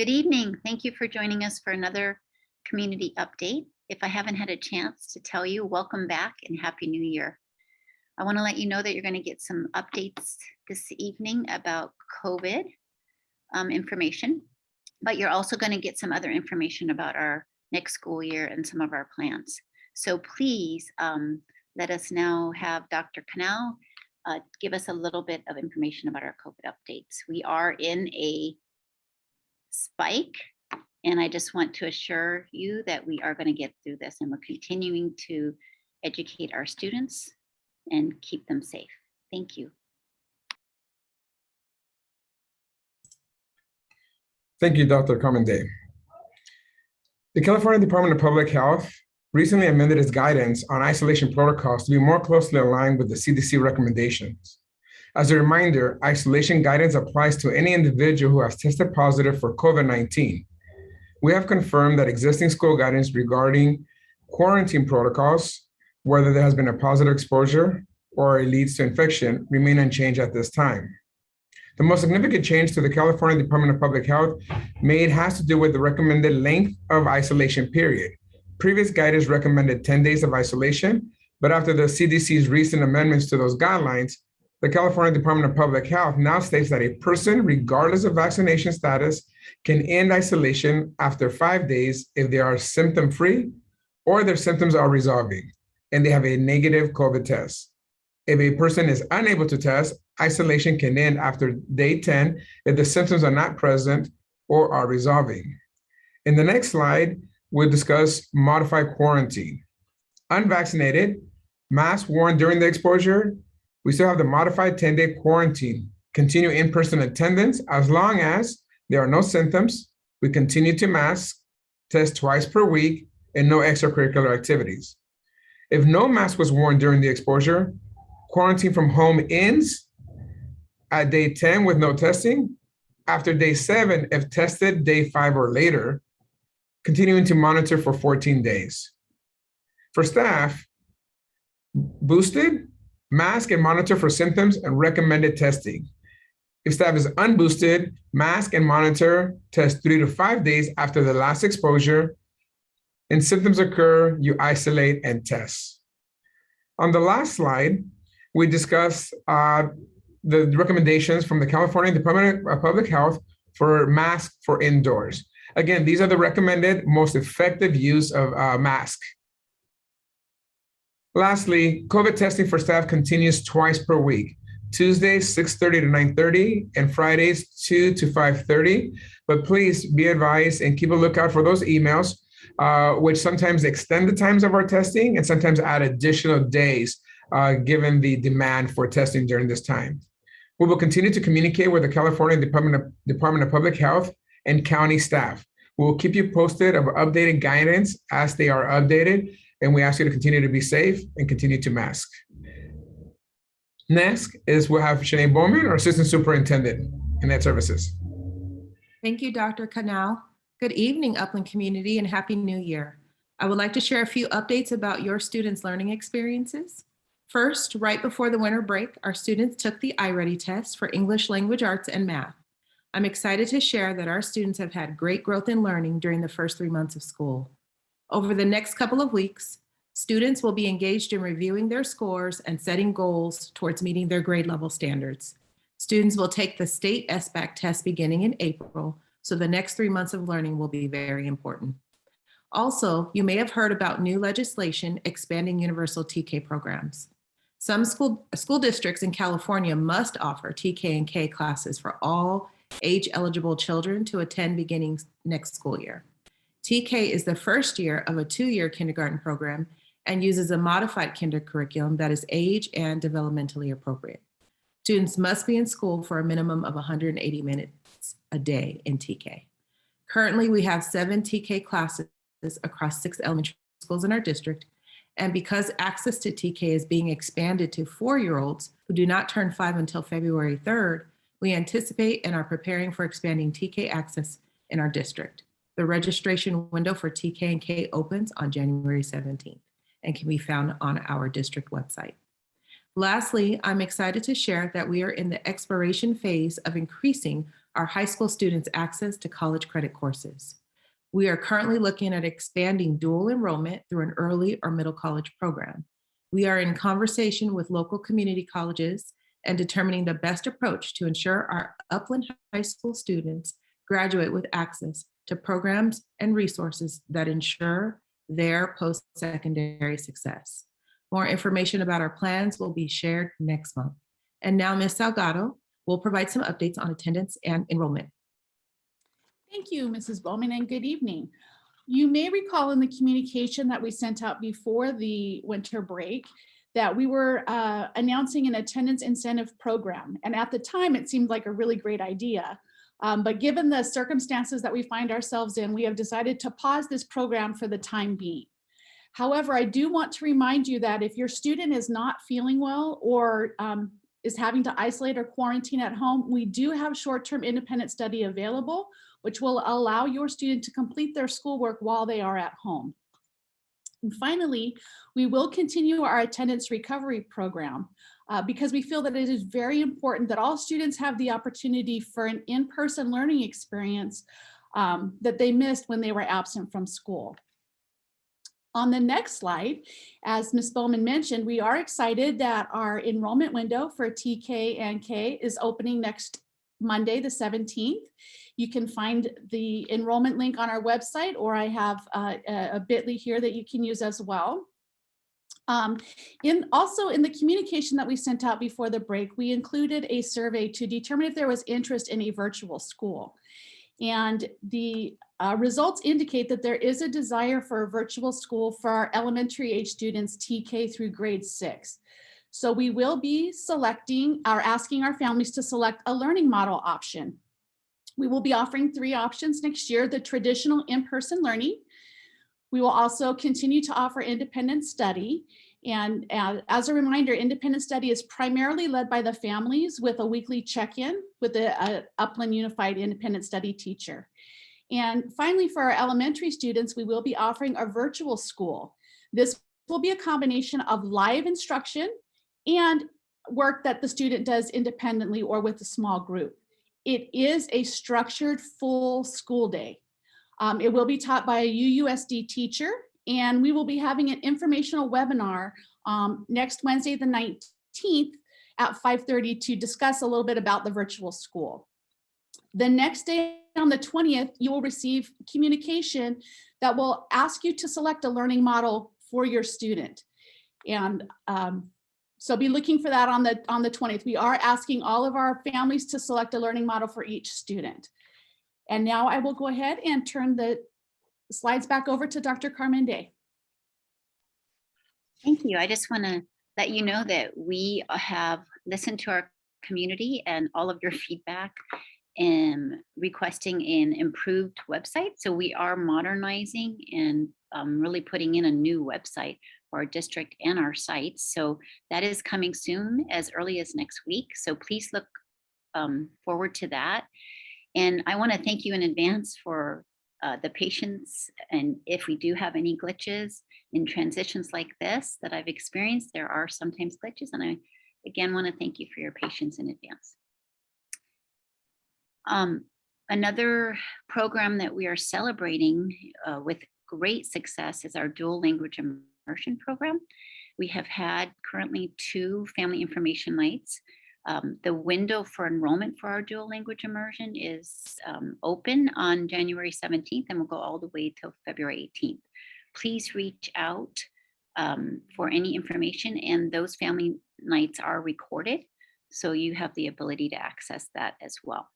Good evening. Thank you for joining us for another community update. If I haven't had a chance to tell you, welcome back and Happy New Year. I want to let you know that you're going to get some updates this evening about COVID information, but you're also going to get some other information about our next school year and some of our plans. So please let us now have Dr. Canal give us a little bit of information about our COVID updates. We are in a spike, and I just want to assure you that we are going to get through this, and we're continuing to educate our students and keep them safe. Thank you. Thank you, Dr. Comende. The California Department of Public Health recently amended its guidance on isolation protocols to be more closely aligned with the CDC recommendations. As a reminder, isolation guidance applies to any individual who has tested positive for COVID-19. We have confirmed that existing school guidance regarding quarantine protocols, whether there has been a positive exposure or it leads to infection, remain unchanged at this time. The most significant change to the California Department of Public Health made has to do with the recommended length of isolation period. Previous guidance recommended 10 days of isolation, but after the CDC's recent amendments to those guidelines, the California Department of Public Health now states that a person, regardless of vaccination status, can end isolation after 5 days if they are symptom-free or their symptoms are resolving and they have a negative COVID test. If a person is unable to test, isolation can end after day 10 if the symptoms are not present or are resolving. In the next slide, we'll discuss modified quarantine. Unvaccinated, masks worn during the exposure, we still have the modified 10-day quarantine. Continue in-person attendance as long as there are no symptoms. We continue to mask, test twice per week, and no extracurricular activities. If no mask was worn during the exposure, quarantine from home ends at day 10 with no testing. After day 7, if tested day 5 or later, continuing to monitor for 14 days. For staff, boosted, mask and monitor for symptoms and recommended testing. If staff is unboosted, mask and monitor, test 3 to 5 days after the last exposure, and symptoms occur, you isolate and test. On the last slide, we discuss the recommendations from the California Department of Public Health for masks for indoors. Again, these are the recommended most effective use of mask. Lastly, COVID testing for staff continues twice per week, Tuesdays 6:30 to 9:30 and Fridays 2 to 5:30. But please be advised and keep a lookout for those emails, which sometimes extend the times of our testing and sometimes add additional days given the demand for testing during this time. We will continue to communicate with the California Department of Public Health and county staff. We will keep you posted of updated guidance as they are updated, and we ask you to continue to be safe and continue to mask. Next is we'll have Shanae Bowman, our Assistant Superintendent in Ed Services. Thank you, Dr. Canal. Good evening, Upland community, and Happy New Year. I would like to share a few updates about your students' learning experiences. First, right before the winter break, our students took the iReady test for English language arts and math. I'm excited to share that our students have had great growth in learning during the first 3 months of school. Over the next couple of weeks, students will be engaged in reviewing their scores and setting goals towards meeting their grade level standards. Students will take the state SBAC test beginning in April, so the next 3 months of learning will be very important. Also, you may have heard about new legislation expanding universal TK programs. Some school districts in California must offer TK and K classes for all age-eligible children to attend beginning next school year. TK is the first year of a 2-year kindergarten program and uses a modified kinder curriculum that is age and developmentally appropriate. Students must be in school for a minimum of 180 minutes a day in TK. Currently, we have 7 TK classes across 6 elementary schools in our district, and because access to TK is being expanded to 4-year-olds who do not turn 5 until February 3rd, we anticipate and are preparing for expanding TK access in our district. The registration window for TK and K opens on January 17th and can be found on our district website. Lastly, I'm excited to share that we are in the exploration phase of increasing our high school students access to college credit courses. We are currently looking at expanding dual enrollment through an early or middle college program. We are in conversation with local community colleges and determining the best approach to ensure our Upland High School students graduate with access to programs and resources that ensure their post-secondary success. More information about our plans will be shared next month. And now Ms. Salgado will provide some updates on attendance and enrollment. Thank you, Mrs. Bowman, and good evening. You may recall in the communication that we sent out before the winter break that we were announcing an attendance incentive program. And at the time, it seemed like a really great idea. But given the circumstances that we find ourselves in, we have decided to pause this program for the time being. However, I do want to remind you that if your student is not feeling well or is having to isolate or quarantine at home, we do have short-term independent study available, which will allow your student to complete their schoolwork while they are at home. And finally, we will continue our attendance recovery program because we feel that it is very important that all students have the opportunity for an in-person learning experience that they missed when they were absent from school. On the next slide, as Ms. Bowman mentioned, we are excited that our enrollment window for TK and K is opening next Monday, the 17th. You can find the enrollment link on our website, or I have a bit.ly here that you can use as well. Also in the communication that we sent out before the break, we included a survey to determine if there was interest in a virtual school. And the results indicate that there is a desire for a virtual school for our elementary age students, TK through grade 6. So we will be asking our families to select a learning model option. We will be offering 3 options next year: the traditional in-person learning. We will also continue to offer independent study. And as a reminder, independent study is primarily led by the families with a weekly check-in with the Upland Unified Independent Study teacher. And finally, for our elementary students, we will be offering a virtual school. This will be a combination of live instruction and work that the student does independently or with a small group. It is a structured full school day. It will be taught by a UUSD teacher, and we will be having an informational webinar next Wednesday, the 19th at 5:30 to discuss a little bit about the virtual school. The next day on the 20th, you will receive communication that will ask you to select a learning model for your student. And so be looking for that on the 20th. We are asking all of our families to select a learning model for each student. And now I will go ahead and turn the slides back over to Dr. Carmen Day. Thank you. I just want to let you know that we have listened to our community and all of your feedback and requesting an improved website. So we are modernizing and really putting in a new website for our district and our sites. So that is coming soon, as early as next week. So please look forward to that. And I want to thank you in advance for the patience. And if we do have any glitches in transitions like this that I've experienced, there are sometimes glitches. And I, again, want to thank you for your patience in advance. Another program that we are celebrating with great success is our dual language immersion program. We have had currently 2 family information nights. The window for enrollment for our dual language immersion is open on January 17th and will go all the way till February 18th. Please reach out for any information, and those family nights are recorded, so you have the ability to access that as well.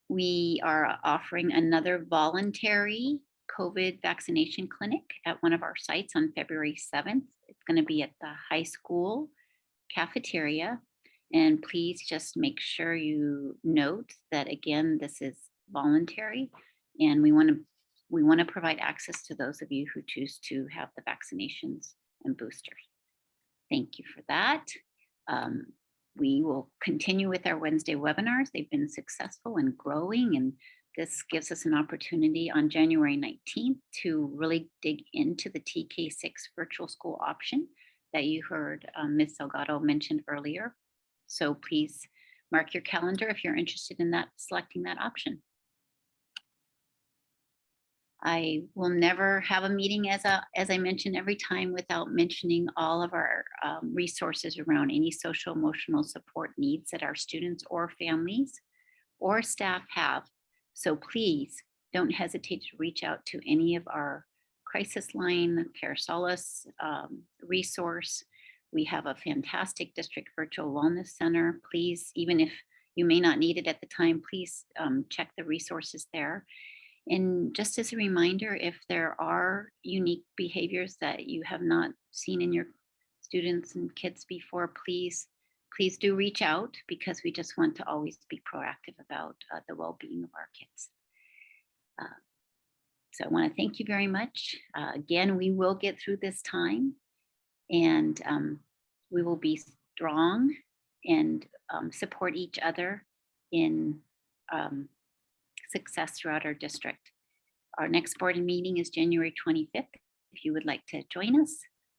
We are offering another voluntary COVID vaccination clinic at one of our sites on February 7th. It's going to be at the high school cafeteria. And please just make sure you note that, again, this is voluntary, and we want to provide access to those of you who choose to have the vaccinations and boosters. Thank you for that. We will continue with our Wednesday webinars. They've been successful and growing, and this gives us an opportunity on January 19th to really dig into the TK6 virtual school option that you heard Ms. Salgado mention earlier. So please mark your calendar if you're interested in that, selecting that option. I will never have a meeting, as I mentioned every time, without mentioning all of our resources around any social emotional support needs that our students or families or staff have. So please don't hesitate to reach out to any of our crisis line, Care Solace resource. We have a fantastic district virtual wellness center. Please, even if you may not need it at the time, please check the resources there. And just as a reminder, if there are unique behaviors that you have not seen in your students and kids before, please do reach out, because we just want to always be proactive about the well-being of our kids. So I want to thank you very much. Again, we will get through this time, and we will be strong and support each other in success throughout our district. Our next board meeting is January 25th. If you would like to join us.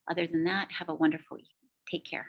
Other than that, have a wonderful evening. Take care.